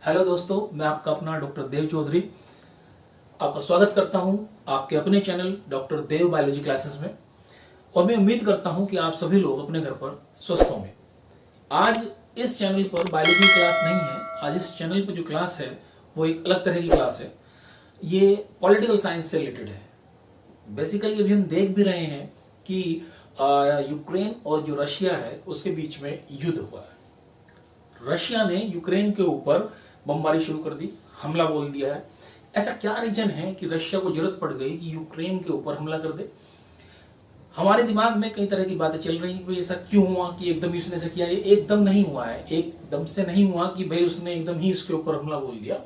Hello दोस्तों, मैं आपका अपना डॉक्टर देव चौधरी आपका स्वागत करता हूं आपके अपने चैनल डॉक्टर देव बायोलॉजी क्लासेस में। और मैं उम्मीद करता हूं कि आप सभी लोग अपने घर पर स्वस्थ होंगे। आज इस चैनल पर बायोलॉजी क्लास नहीं है। आज इस चैनल पर जो क्लास है वो एक अलग तरह की क्लास है। ये पॉलिटिकल साइंस से रिलेटेड है। बेसिकली अभी हम देख भी रहे हैं कि यूक्रेन और जो रशिया है उसके बीच में युद्ध हुआ है। रशिया ने यूक्रेन के ऊपर बमबारी शुरू कर दी, हमला बोल दिया है। ऐसा क्या रीजन है कि रशिया को जरूरत पड़ गई कि यूक्रेन के ऊपर हमला कर दे? हमारे दिमाग में कई तरह की बातें चल रही हैं कि ऐसा क्यों हुआ कि एकदम उसने ऐसा किया। ये एकदम नहीं हुआ है, एकदम से नहीं हुआ कि भाई उसने एकदम ही इसके ऊपर हमला बोल दिया,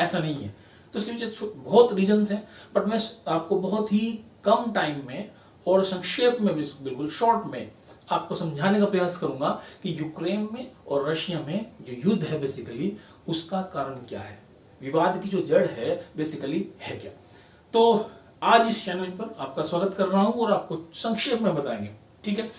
ऐसा नहीं है। तो इसके पीछे बहुत रीजंस हैं, बट मैं आपको बहुत ही कम टाइम में और संक्षेप में, बिल्कुल शॉर्ट में आपको समझाने का प्रयास करूंगा कि यूक्रेन में और रशिया में जो युद्ध है बेसिकली उसका कारण क्या है, विवाद की जो जड़ है बेसिकली है क्या। तो आज इस चैनल पर आपका स्वागत कर रहा हूं और आपको संक्षेप में बताएंगे। ठीक है,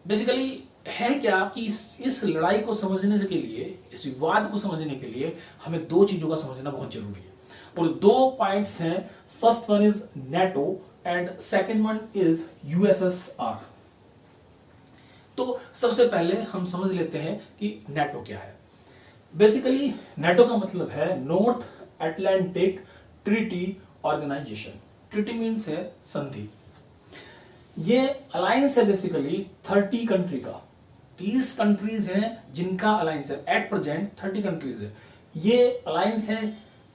बेसिकली है क्या कि इस लड़ाई को समझने के लिए, इस विवाद को समझने के लिए हमें दो चीजों का समझना बहुत जरूरी है। और दो पॉइंट्स हैं। First one is NATO and second one is USSR. तो सबसे पहले हम समझ लेते हैं कि नेटो क्या है। बेसिकली नेटो का मतलब है North Atlantic Treaty Organization. Treaty means है संधि। ये अलायंस है बेसिकली 30 कंट्री का। 30 कंट्रीज हैं जिनका अलायंस है। एट प्रेजेंट 30 कंट्रीज है। ये अलायंस है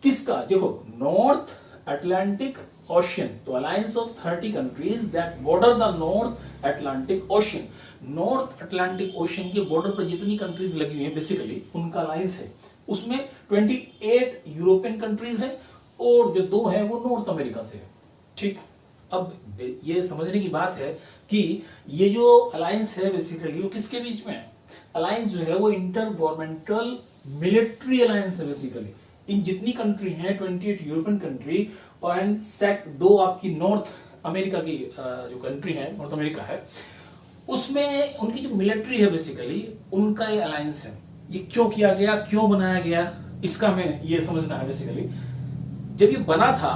किसका? देखो, नॉर्थ अटलांटिक ओशियन, तो alliance of 30 countries that border the north Atlantic ocean. North Atlantic ocean के बॉर्डर पर जितनी कंट्रीज लगी हुई है बेसिकली उनका अलायंस है। उसमें 28 यूरोपियन कंट्रीज है और जो दो है वो नॉर्थ अमेरिका से है। ठीक, अब ये समझने की बात है कि ये जो अलायंस है बेसिकली वो किसके बीच में है? अलायंस जो है वो इंटर गवर्नमेंटल मिलिट्री अलायंस है बेसिकली। इन जितनी कंट्री हैं 28 यूरोपियन कंट्री और दो आपकी नॉर्थ अमेरिका की जो कंट्री है, नॉर्थ अमेरिका है, उसमें उनकी जो मिलिट्री है बेसिकली उनका ये अलायंस है। ये क्यों किया गया, क्यों बनाया गया, इसका हमें ये समझना है बेसिकली। जब ये बना था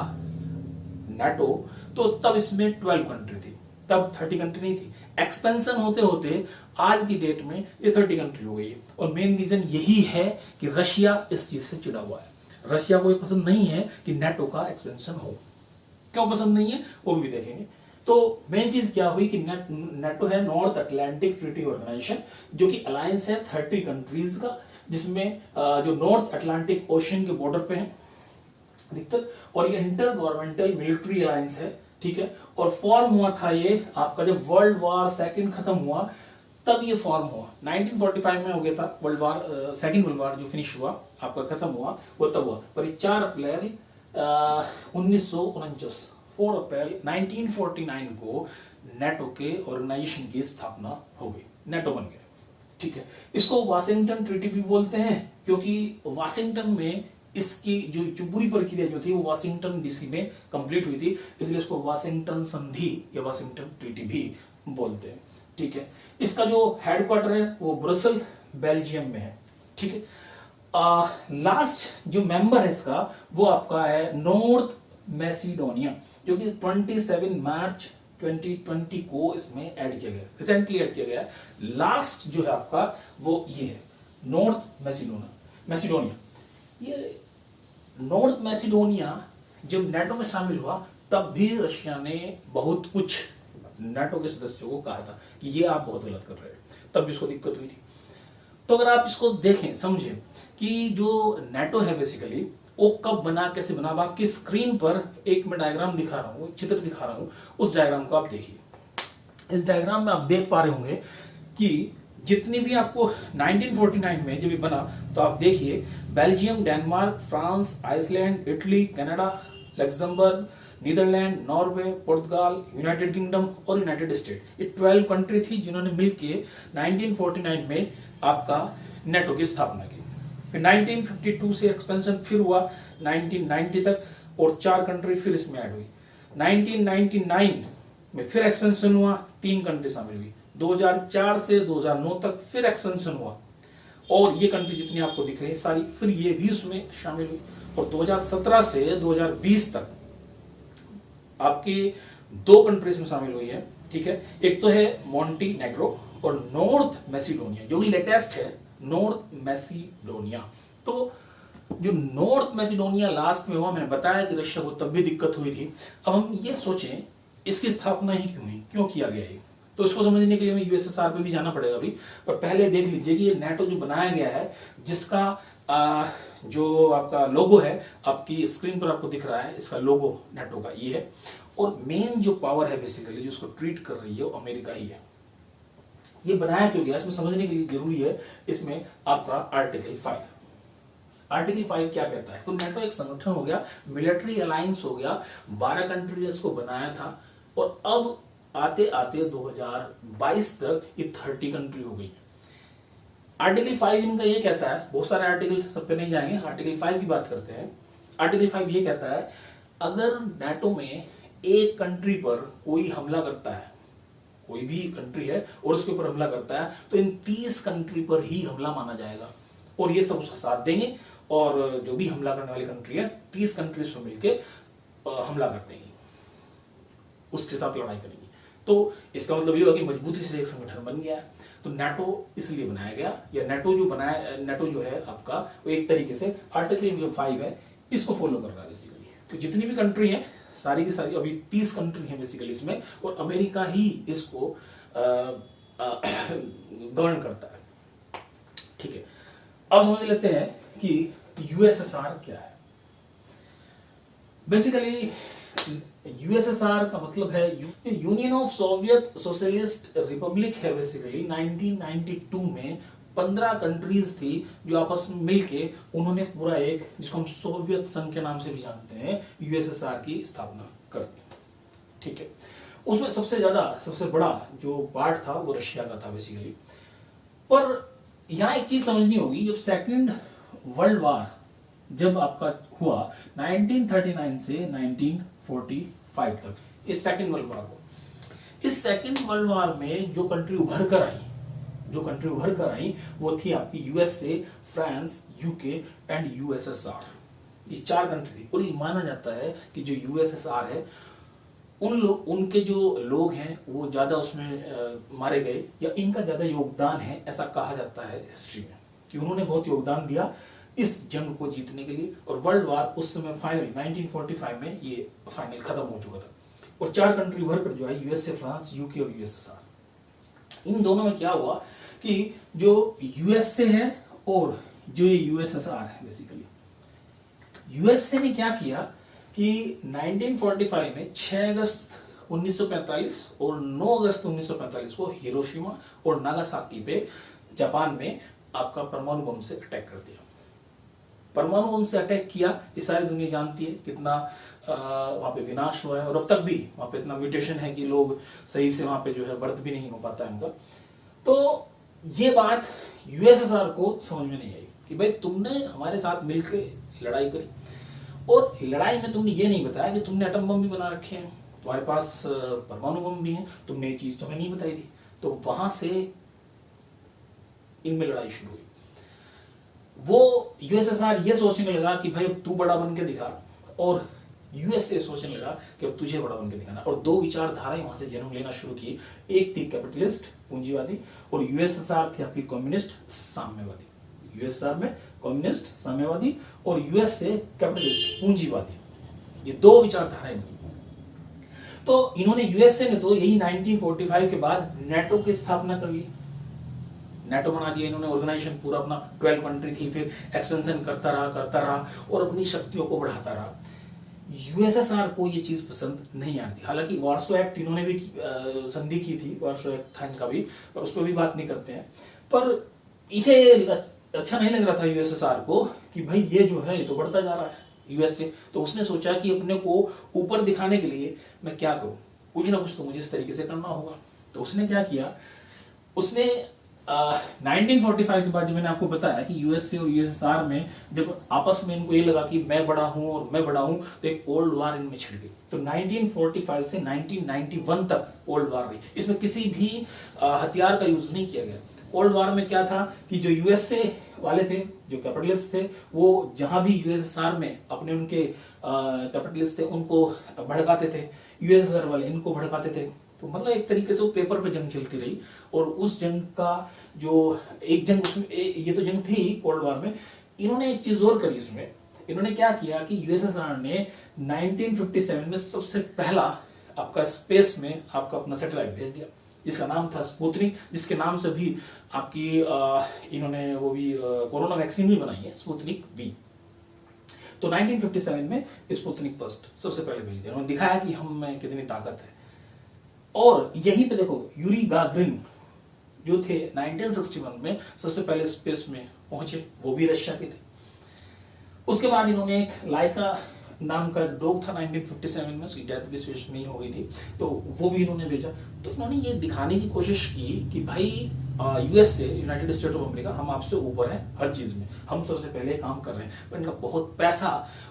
नाटो तो तब इसमें 12 कंट्री थी, तब 30 कंट्री नहीं थी। एक्सपेंशन होते होते आज की डेट में ये 30 कंट्री हो गई है। और मेन रीजन यही है कि रशिया इस चीज से चिढ़ा हुआ है। रशिया को ये पसंद नहीं है कि नाटो का एक्सपेंशन हो। क्यों पसंद नहीं है वो भी देखेंगे। तो मेन चीज क्या हुई कि नाटो है नॉर्थ अटलांटिक ट्रीटी ऑर्गेनाइजेशन, जो कि अलायंस है 30 कंट्रीज का, जिसमें जो नॉर्थ अटलांटिक ओशियन के बॉर्डर पे है अधिकतर। और ये इंटर गवर्नमेंटल मिलिट्री अलायंस है। ठीक है, और फॉर्म हुआ था ये आपका जब वर्ल्ड वार सेकंड खत्म हुआ तब ये फॉर्म हुआ। 1945 में हो गया था world war, second world war जो फिनिश हुआ आपका खत्म हुआ वो तब हुआ। पर 4 अप्रैल 1949, 4 अप्रैल 1949 को नेटो के ऑर्गेनाइजेशन की स्थापना हो गई, नेटो बन गया। ठीक है, इसको वाशिंगटन ट्रीटी भी बोलते हैं क्योंकि वाशिंगटन में इसकी जो पूरी प्रक्रिया जो थी वो वाशिंगटन डीसी में कंप्लीट हुई थी, इसलिए इसको वाशिंगटन संधि या वाशिंगटन ट्रीटी भी बोलते हैं। ठीक है, इसका जो हेडक्वार्टर है वो ब्रसेल बेल्जियम में है। ठीक है, लास्ट जो मेंबर है इसका वो आपका है नॉर्थ मैसिडोनिया, जो कि 27 मार्च 2020 को इसमें ऐड किया गया, रिसेंटली ऐड किया गया। लास्ट जो है आपका वो ये है नॉर्थ मैसिडोनिया। ये नॉर्थ मैसिडोनिया जब नाटो में शामिल हुआ तब भी रशिया ने बहुत कुछ नाटो के सदस्यों को कहा था कि ये आप बहुत गलत कर रहे हैं, तब भी इसको दिक्कत हुई थी। तो अगर आप इसको देखें, समझें कि जो नाटो है बेसिकली वो कब बना, कैसे बना। अब आपकी स्क्रीन पर एक मैं डायग्राम दिखा रहा हूं, चित्र दिखा रहा हूं, उस डायग्राम को आप देखिए। इस डायग्राम में आप देख पा रहे होंगे कि जितनी भी आपको 1949 में जब ये बना तो आप देखिए Belgium, Denmark, France, Iceland, Italy, Canada, Luxembourg, Netherland, Norway, Portugal, United Kingdom और यूनाइटेड स्टेट। ये 12 कंट्री थी जिन्होंने मिलकर 1949 में आपका नेटो की स्थापना की। फिर 1952 से एक्सपेंशन फिर हुआ 1990 तक और 4 कंट्री फिर इसमें ऐड हुई। 1999 में फिर एक्सपेंशन हुआ, 3 कंट्री शामिल हुई। 2004 से 2009 तक फिर एक्सपेंशन हुआ और ये कंट्री जितनी आपको दिख रही है सारी, फिर ये भी उसमें शामिल हुई। और 2017 से 2020 तक आपकी 2 कंट्रीज में शामिल हुई है, ठीक है। एक तो है मॉन्टीनेग्रो और नॉर्थ मैसिडोनिया, जो लेटेस्ट है नॉर्थ मैसिडोनिया। तो जो नॉर्थ मैसिडोनिया लास्ट में हुआ, मैंने बताया कि रशिया को तब भी दिक्कत हुई थी। अब हम ये सोचें इसकी स्थापना ही क्यों हुई, क्यों किया गया है, तो इसको समझने के लिए हमें यूएसएसआर पे भी जाना पड़ेगा अभी। पर पहले देख लीजिए कि ये नाटो जो बनाया गया है, जिसका जो आपका लोगो है आपकी स्क्रीन पर आपको दिख रहा है, इसका लोगो नाटो का ये है। और मेन जो पावर है बेसिकली जो उसको ट्रीट कर रही है वो अमेरिका ही है। ये बनाया क्यों गया इसमें समझने के लिए जरूरी है इसमें आपका आर्टिकल 5। आर्टिकल 5 क्या कहता है? तो नाटो एक संगठन हो गया, मिलिट्री अलायंस हो गया, 12 कंट्री ने इसको बनाया था और अब आते आते 2022 तक ये 30 कंट्री हो गई। आर्टिकल 5 इनका ये कहता है, बहुत सारे आर्टिकल सब पे नहीं जाएंगे, आर्टिकल 5 की बात करते हैं। आर्टिकल 5 ये कहता है अगर नाटो में एक कंट्री पर कोई हमला करता है, कोई भी कंट्री है और उसके ऊपर हमला करता है, तो इन 30 कंट्री पर ही हमला माना जाएगा और ये सब उसका साथ देंगे और जो भी हमला करने वाली कंट्री है 30 कंट्रीज में मिलकर हमला कर देंगी, उसके साथ लड़ाई करेंगी। तो इसका मतलब ये होगा कि मजबूती से एक संगठन बन गया है। तो नाटो इसलिए बनाया गया, या नाटो जो है आपका वो एक तरीके से आर्टिकल 5 है इसको फॉलो कर रहा है बेसिकली। तो जितनी भी कंट्री है सारी की सारी, अभी 30 कंट्री है बेसिकली इसमें, और अमेरिका ही इसको गवर्न करता है, ठीक है। अब समझ लेते हैं कि यूएसएसआर क्या है। बेसिकली यूएसएसआर का मतलब है union of Soviet socialist Republic है। बेसिकली 1992 में 15 कंट्रीज थी जो आपस में मिलके उन्होंने पूरा एक, जिसको हम सोवियत संघ के नाम से भी जानते हैं, यूएसएसआर की स्थापना कर दी, ठीक है। उसमें सबसे बड़ा जो पार्ट था वो रशिया का था बेसिकली। पर यहां एक चीज समझनी होगी, जब सेकंड वर्ल्ड वार जब आपका हुआ 1939 से 1945 तक, इस सेकंड वर्ल्ड वार को, इस सेकंड वर्ल्ड वार में जो कंट्री उभर कर आई वो थी आपकी USA, France, UK and USSR. ये 4 कंट्री थी। और ये माना जाता है कि जो यूएसएसआर है उनके जो लोग हैं वो ज्यादा उसमें मारे गए, या इनका ज्यादा योगदान है, ऐसा कहा जाता है हिस्ट्री में, कि उन्होंने बहुत योगदान दिया इस जंग को जीतने के लिए। और वर्ल्ड वार उस समय फाइनल 1945 में ये फाइनल खत्म हो चुका था। और 4 कंट्री उभर कर जो है यूएसए, फ्रांस, यूके और यूएसएसआर, इन दोनों में क्या हुआ कि जो यूएसए है और जो यूएसएसआर है, बेसिकली यूएसए ने क्या किया कि 1945 में 6 अगस्त 1945 और 9 अगस्त 1945 को हिरोशिमा और नागासाकी पे जापान में आपका परमाणु बम से अटैक कर दिया। परमाणु बम से अटैक किया, ये सारी दुनिया जानती है कितना वहां पे विनाश हुआ है, और अब तक भी वहां पे इतना म्यूटेशन है कि लोग सही से वहां पे जो है बर्थ भी नहीं हो पाता है उनका। तो ये बात यूएसएसआर को समझ में नहीं आई कि भाई तुमने हमारे साथ मिलकर लड़ाई करी, और लड़ाई में तुमने ये नहीं बताया कि तुमने एटम बम भी बना रखे हैं, तुम्हारे पास परमाणु बम भी है, तुमने ये चीज तुम्हें नहीं बताई थी। तो वहां से इनमें लड़ाई शुरू हुई। वो यूएसएसआर ये सोचने लगा कि भाई अब तू बड़ा बन के दिखा, और यूएसए सोचने लगा कि अब तुझे बड़ा बन के दिखाना। और 2 विचारधाराएं वहां से जन्म लेना शुरू की। एक थी कैपिटलिस्ट पूंजीवादी, और यूएसएसआर थी आपकी कम्युनिस्ट साम्यवादी। यूएसएसआर में कम्युनिस्ट साम्यवादी और यूएसए कैपिटलिस्ट पूंजीवादी, ये 2 विचारधाराएं बनी। तो इन्होंने, यूएसए ने तो यही 1945 के बाद नाटो की स्थापना कर ली, नाटो बना दिया इन्होंने ऑर्गेनाइजेशन पूरा अपना। 12 कंट्री थी, फिर एक्सपेंशन करता रहा और अपनी शक्तियों को बढ़ाता रहा। यूएसएसआर को ये चीज पसंद नहीं आती। हालांकि वार्सो एक्ट इन्होंने भी संधि की थी, वार्सो एक्ट था इनका भी, पर उस पर भी बात नहीं करते हैं। पर इसे अच्छा नहीं लग रहा था यूएसएसआर को कि भाई ये जो है ये तो बढ़ता जा रहा है यूएसए। तो उसने सोचा कि अपने को ऊपर दिखाने के लिए मैं क्या करूं, कुछ ना कुछ तो मुझे इस तरीके से करना होगा। तो उसने क्या किया, उसने 1945 के बाद जो मैंने आपको बताया कि यूएसए और यूएसएसआर में जब आपस में इनको ये लगा कि मैं बड़ा हूं और मैं बड़ा हूं, तो एक कोल्ड वार इनमें छिड़ गई। तो 1945 से 1991 तक कोल्ड वार रही। इसमें किसी भी हथियार का यूज नहीं किया गया। कोल्ड वॉर में क्या था कि जो यूएसए वाले थे, जो कैपिटलिस्ट थे, वो जहां भी यूएसएसआर में अपने उनके कैपिटलिस्ट थे उनको भड़काते थे, यूएसएसआर वाले इनको भड़काते थे। तो मतलब एक तरीके से वो पेपर पे जंग चलती रही। और उस जंग का जो एक जंग उसमें ये तो जंग थी कोल्ड वॉर में, इन्होंने एक चीज और करी उसमें। इन्होंने क्या किया कि यूएसएसआर ने 1957 में सबसे पहला आपका स्पेस में आपका अपना सैटेलाइट भेज दिया, जिसका नाम था स्पुतनिक, जिसके नाम से भी आपकी इन्होंने वो भी कोरोना वैक्सीन भी बनाई है, स्पुतनिक वी। तो 1957 में स्पुतनिक फर्स्ट सबसे पहले भेज दिया, उन्होंने दिखाया कि हम में कितनी ताकत है। और यहीं पे देखो यूरी गागरिन जो थे 1961 में सबसे पहले स्पेस में पहुंचे, वो भी रशिया के थे। उसके बाद इन्होंने एक लाइका नाम का डॉग था 1957 में, उसकी डेथ भी स्पेस में ही हो गई थी, तो वो भी इन्होंने भेजा। तो इन्होंने ये दिखाने की कोशिश की कि भाई USA, United state of America, हम आपसे ऊपर हैं हर चीज में, हम सबसे पहले काम कर रहे हैं। पर इनका बहुत पैसा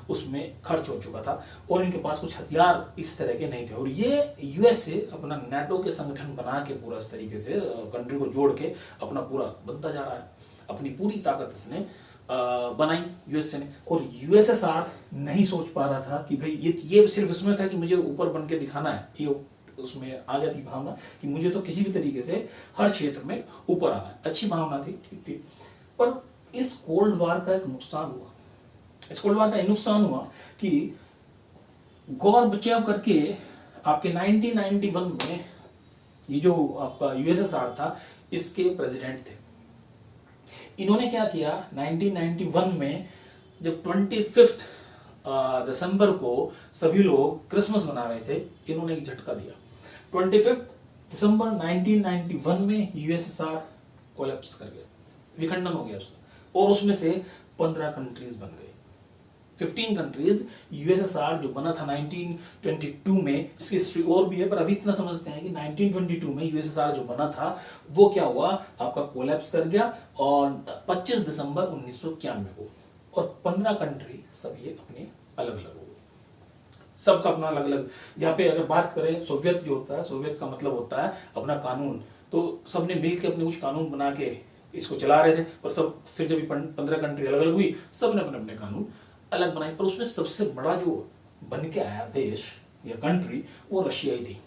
उसमें खर्च हो चुका था और इनके पास कुछ हथियार इस तरह के नहीं थे। और ये यूएसए अपना नाटो के संगठन बना के पूरा इस तरीके से कंट्री को जोड़ के अपना पूरा बनता जा रहा है, अपनी पूरी ताकत इसने बनाई यूएसए ने। और यूएसएसआर नहीं सोच पा रहा था कि भाई ये सिर्फ इसमें था कि मुझे ऊपर बन के दिखाना है, ये उसमें आ गया थी भावना कि मुझे तो किसी भी तरीके से हर क्षेत्र में ऊपर आना है। अच्छी भावना थी, ठीक थी। पर इस कोल्ड वॉर का एक नुकसान हुआ। इस कोल्ड वॉर का एक नुकसान हुआ कि गोरबचेव करके आपके 1991 में ये जो आपका यूएसएसआर था, इसके प्रेसिडेंट थे। इन्होंने क्या किया 1991 में, जब 25 दिसंबर को सभी लोग क्रिसमस मना रहे थे, इन्होंने एक झटका दिया। 25 दिसंबर 1991 में यूएसएसआर कोलैप्स कर गया, विखंडन हो गया उसका, और उसमें से 15 कंट्रीज बन गई। 15 कंट्रीज। यूएसएसआर जो बना था 1922 में, इसकी हिस्ट्री और भी है, पर अभी इतना समझते हैं कि 1922 में यूएसएसआर जो बना था वो क्या हुआ, आपका कोलैप्स कर गया और 25 दिसंबर 1991 को। और 15 कंट्री सब ये अपने अलग अलग हो गए, सबका अपना अलग अलग। जहां पे अगर बात करें सोवियत जो होता है, सोवियत का मतलब होता है अपना कानून, तो सबने मिलकर अपने कुछ कानून बना के इसको चला रहे थे। पर सब फिर जब 15 कंट्री अलग अलग हुई, सबने अपने अपने कानून अलग बनाई। पर उसमें सबसे बड़ा जो बन के आया देश या कंट्री, वो रशिया ही थी।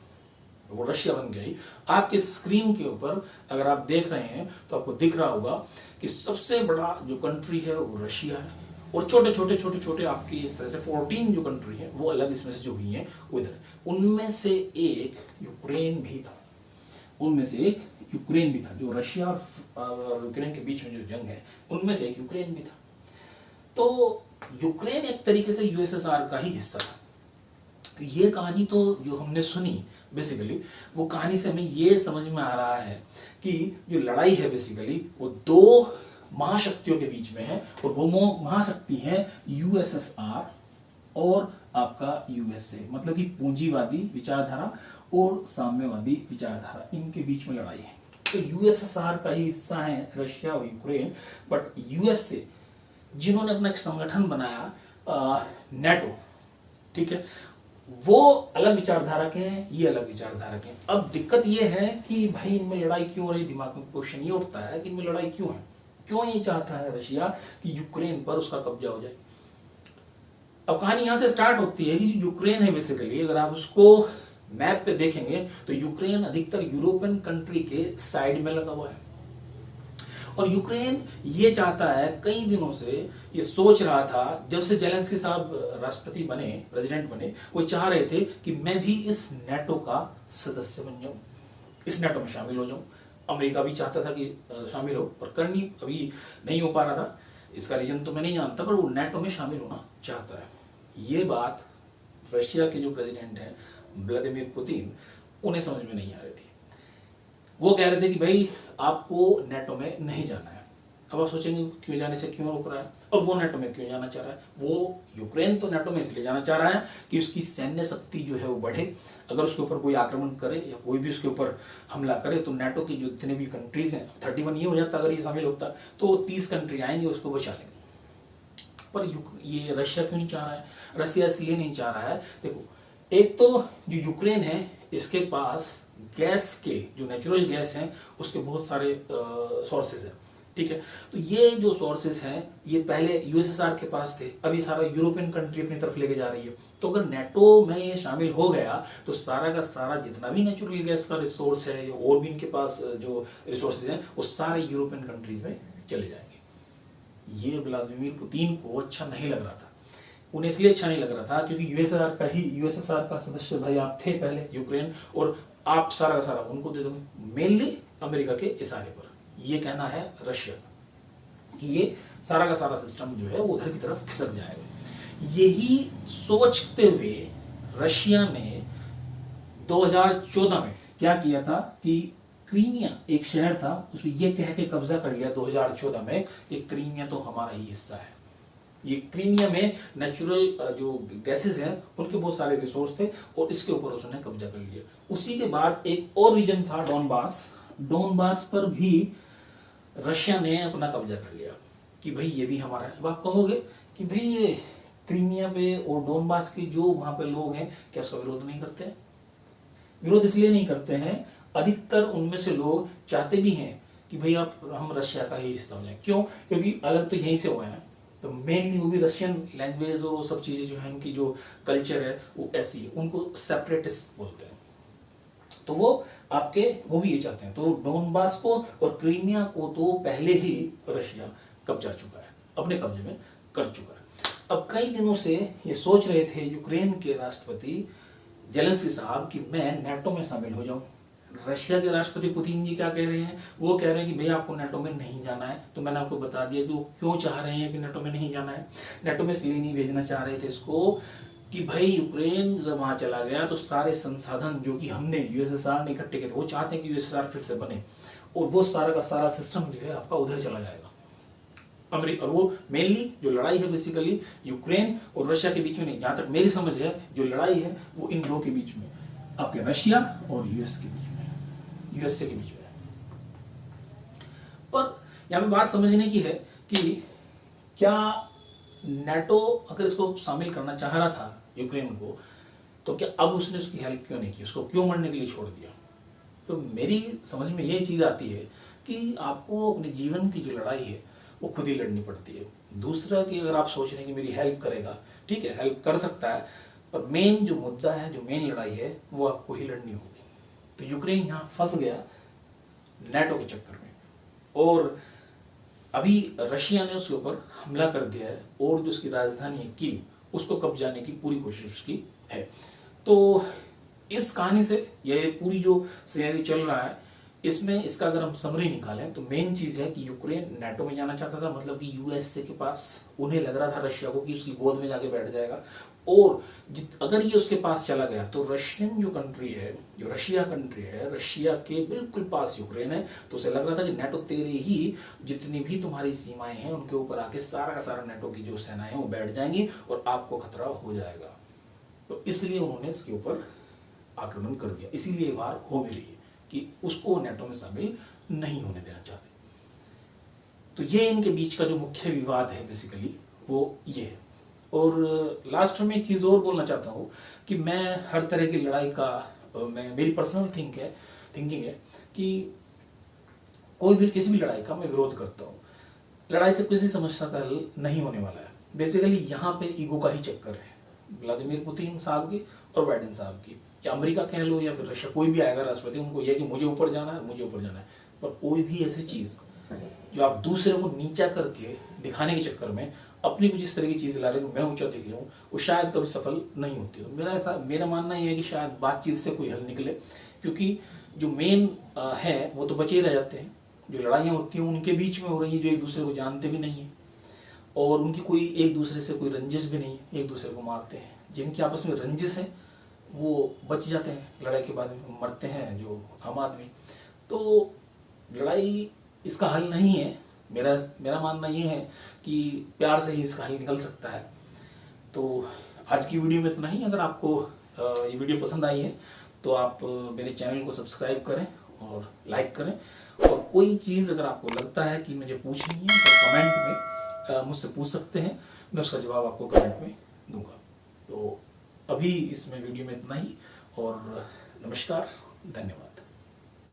वो रशिया बन गई। आपके स्क्रीन के ऊपर अगर आप देख रहे हैं तो आपको दिख रहा होगा कि सबसे बड़ा जो कंट्री है वो रशिया है, और छोटे छोटे छोटे छोटे आपकी इस तरह से 14 जो कंट्री है वो अलग इसमें से जो हुई है वो इधर। उनमें से एक यूक्रेन भी था, उनमें से एक यूक्रेन भी था। जो रशिया और यूक्रेन के बीच में जो जंग है, उनमें से एक यूक्रेन भी था। तो यूक्रेन एक तरीके से यूएसएसआर का ही हिस्सा था। ये कहानी तो जो हमने सुनी, बेसिकली वो कहानी से हमें ये समझ में आ रहा है कि जो लड़ाई है बेसिकली वो दो महाशक्तियों के बीच में है, और वो महाशक्ति है यूएसएसआर और आपका यूएसए। मतलब कि पूंजीवादी विचारधारा और साम्यवादी विचारधारा, इनके बीच में लड़ाई है। तो यूएसएसआर का ही हिस्सा है रशिया और यूक्रेन, बट यूएसए जिन्होंने अपना एक संगठन बनाया नेटो, ठीक है, वो अलग विचारधारा के हैं, ये अलग विचारधारा के हैं। अब दिक्कत ये है कि भाई इनमें लड़ाई क्यों हो रही, दिमाग में क्वेश्चन ये उठता है कि इनमें लड़ाई क्यों है, क्यों ये चाहता है रशिया कि यूक्रेन पर उसका कब्जा हो जाए। अब कहानी यहां से स्टार्ट होती है कि यूक्रेन है बेसिकली, अगर आप उसको मैप पे देखेंगे तो यूक्रेन अधिकतर यूरोपियन कंट्री के साइड में लगा हुआ है। और यूक्रेन ये चाहता है, कई दिनों से ये सोच रहा था, जब से जेलेंस्की साहब राष्ट्रपति बने, प्रेसिडेंट बने, वो चाह रहे थे कि मैं भी इस नेटो का सदस्य बन जाऊं, इस नेटो में शामिल हो जाऊं। अमेरिका भी चाहता था कि शामिल हो, पर करनी अभी नहीं हो पा रहा था। इसका रीजन तो मैं नहीं जानता, पर वो नेटो में शामिल होना चाहता है। ये बात रशिया के जो प्रेसिडेंट है व्लादिमीर पुतिन, उन्हें समझ में नहीं आ रही थी। वो कह रहे थे कि भाई आपको नेटो में नहीं जाना है। अब आप सोचेंगे क्यों जाने से क्यों रोक रहा है, और वो नेटो में क्यों जाना चाह रहा है। वो यूक्रेन तो नेटो में इसलिए जाना चाह रहा है कि उसकी सैन्य शक्ति जो है वो बढ़े। अगर उसके ऊपर कोई आक्रमण करे या कोई भी उसके ऊपर हमला करे तो नेटो की जो जितने भी कंट्रीज हैं, 31 ये हो जाता अगर ये शामिल होता, तो 30 कंट्री आएंगे उसको बचा लेंगे। पर ये रशिया क्यों नहीं चाह रहा है? रशिया इसलिए नहीं चाह रहा है, देखो, एक तो जो यूक्रेन है इसके पास गैस के जो नेचुरल गैस हैं उसके बहुत सारे सोर्सेज हैं, ठीक है। तो ये जो सोर्सेस हैं ये पहले यूएसएसआर के पास थे, अभी सारा यूरोपियन कंट्री अपनी तरफ लेके जा रही है। तो अगर नेटो में ये शामिल हो गया तो सारा का सारा जितना भी नेचुरल गैस का रिसोर्स है और भी इनके पास जो रिसोर्सेज हैं वो सारे यूरोपियन कंट्रीज में चले जाएंगे। ये व्लादिमीर पुतिन को अच्छा नहीं लग रहा था। उन्हें इसलिए अच्छा नहीं लग रहा था क्योंकि यूएसएसआर का सदस्य भाई आप थे पहले यूक्रेन, और आप सारा का सारा उनको दे दोगे मेनली अमेरिका के इशारे पर। ये कहना है रशिया कि ये सारा का सारा सिस्टम जो है वो उधर की तरफ खिसक जाएगा। यही सोचते हुए रशिया ने 2014 में क्या किया था कि क्रीमिया एक शहर था उसमें ये कह के कब्जा कर लिया 2014 में, ये क्रीमिया तो हमारा ही हिस्सा है। ये क्रीमिया में नेचुरल जो गैसेस हैं उनके बहुत सारे रिसोर्स थे और इसके ऊपर उसने कब्जा कर लिया। उसी के बाद एक और रीजन था डोनबास पर भी रशिया ने अपना कब्जा कर लिया कि भाई ये भी हमारा है। अब आप कहोगे कि भाई ये क्रीमिया पे और डोनबास के जो वहां पे लोग हैं क्या उसका विरोध नहीं करते हैं? विरोध इसलिए नहीं करते हैं, अधिकतर उनमें से लोग चाहते भी हैं कि भाई आप हम रशिया का ही हिस्सा हो जाए। क्यों? क्योंकि अलग तो यहीं से हुए हैं, तो मेनली वो भी रशियन लैंग्वेज और वो सब चीजें जो है उनकी जो कल्चर है वो ऐसी है, उनको सेपरेटिस्ट बोलते हैं। तो वो भी ये चाहते हैं। तो डोनबास को और क्रीमिया को तो पहले ही रशिया कब्जा चुका है, अपने कब्जे में कर चुका है। अब कई दिनों से ये सोच रहे थे यूक्रेन के राष्ट्रपति जेलेंस्की साहब कि मैं नेटो में शामिल हो जाऊं। रशिया के राष्ट्रपति पुतिन जी क्या कह रहे हैं? वो कह रहे हैं कि भैया आपको नेटो में नहीं जाना है। तो मैंने आपको बता दिया कि वो क्यों चाह रहे हैं कि नेटो में नहीं जाना है। नेटो में इसलिए नहीं भेजना चाह रहे थे इसको कि भाई यूक्रेन जब वहां चला गया तो सारे संसाधन जो कि हमने यूएसएसआर ने इकट्ठे किए थे, वो चाहते हैं कि यूएसएसआर फिर से बने और वो सारा का सारा सिस्टम जो है आपका उधर चला जाएगा अमेरिका। और वो मेनली जो लड़ाई है बेसिकली यूक्रेन और रशिया के बीच में नहीं, जहां तक मेरी समझ है जो लड़ाई है वो इन दो के बीच में, आपके रशिया और यूएसए के बीच में। पर यहां पे बात समझने की है कि क्या नेटो अगर इसको शामिल करना चाह रहा था यूक्रेन को, तो क्या अब उसने उसकी हेल्प क्यों नहीं की, उसको क्यों मरने के लिए छोड़ दिया? तो मेरी समझ में ये चीज आती है कि आपको अपने जीवन की जो लड़ाई है वो खुद ही लड़नी पड़ती है। दूसरा कि अगर आप सोच रहे हैं कि मेरी हेल्प करेगा, ठीक है हेल्प कर सकता है, पर मेन जो मुद्दा है, जो मेन लड़ाई है वो आपको ही लड़नी होगी। तो यूक्रेन यहां फंस गया नेटो के चक्कर में और अभी रशिया ने उसके ऊपर हमला कर दिया है और जो उसकी राजधानी है कीव उसको कब्जाने की पूरी कोशिश उसकी है। तो इस कहानी से ये पूरी जो सिनेरियो चल रहा है इसमें इसका अगर हम समरी निकालें तो मेन चीज है कि यूक्रेन नेटो में जाना चाहता था, मतलब कि यूएसए के पास। उन्हें लग रहा था रशिया को कि उसकी गोद में जाके बैठ जाएगा और अगर ये उसके पास चला गया तो रशियन जो कंट्री है, जो रशिया कंट्री है, रशिया के बिल्कुल पास यूक्रेन है, तो उसे लग रहा था कि नेटो तेरे ही जितनी भी तुम्हारी सीमाएं हैं उनके ऊपर आके सारा का सारा नेटो की जो सेनाएं हैं वो बैठ जाएंगी और आपको खतरा हो जाएगा। तो इसलिए उन्होंने इसके ऊपर आक्रमण कर दिया। इसीलिए वार हो भी रही है कि उसको नेटो में शामिल नहीं होने देना चाहते। तो ये इनके बीच का जो मुख्य विवाद है बेसिकली वो ये है। और लास्ट में एक चीज और बोलना चाहता हूं कि मैं हर तरह की लड़ाई का मेरी पर्सनल थिंकिंग है कि कोई भी किसी भी लड़ाई का मैं विरोध करता हूं। लड़ाई से किसी समस्या का हल नहीं होने वाला है। बेसिकली यहाँ पे ईगो का ही चक्कर है, व्लादिमीर पुतिन साहब की और बाइडेन साहब की, या अमेरिका कह लो या फिर रशिया, कोई भी आएगा राष्ट्रपति, उनको यह कि मुझे ऊपर जाना है। पर कोई भी ऐसी चीज जो आप दूसरे को नीचा करके दिखाने के चक्कर में अपनी कुछ इस तरह की चीज ला रहे, मैं ऊंचा दिख रहा हूँ, वो शायद कभी सफल नहीं होती। तो मेरा मानना यह है कि शायद बातचीत से कोई हल निकले, क्योंकि जो मेन है वो तो बचे ही रह जाते हैं। जो लड़ाइयाँ होती हैं उनके बीच में हो रही है, जो एक दूसरे को जानते भी नहीं है और उनकी कोई एक दूसरे से कोई रंजिश भी नहीं है, एक दूसरे को मारते हैं। जिनकी आपस में रंजिश है वो बच जाते हैं, लड़ाई के बाद में मरते हैं जो आम आदमी। तो लड़ाई इसका हल नहीं है। मेरा मानना ये है कि प्यार से ही इसका हल निकल सकता है। तो आज की वीडियो में इतना ही। अगर आपको ये वीडियो पसंद आई है तो आप मेरे चैनल को सब्सक्राइब करें और लाइक करें। और कोई चीज़ अगर आपको लगता है कि मुझे पूछनी है तो कमेंट में मुझसे पूछ सकते हैं, मैं उसका जवाब आपको कमेंट में दूंगा। तो अभी इसमें वीडियो में इतना ही और नमस्कार, धन्यवाद।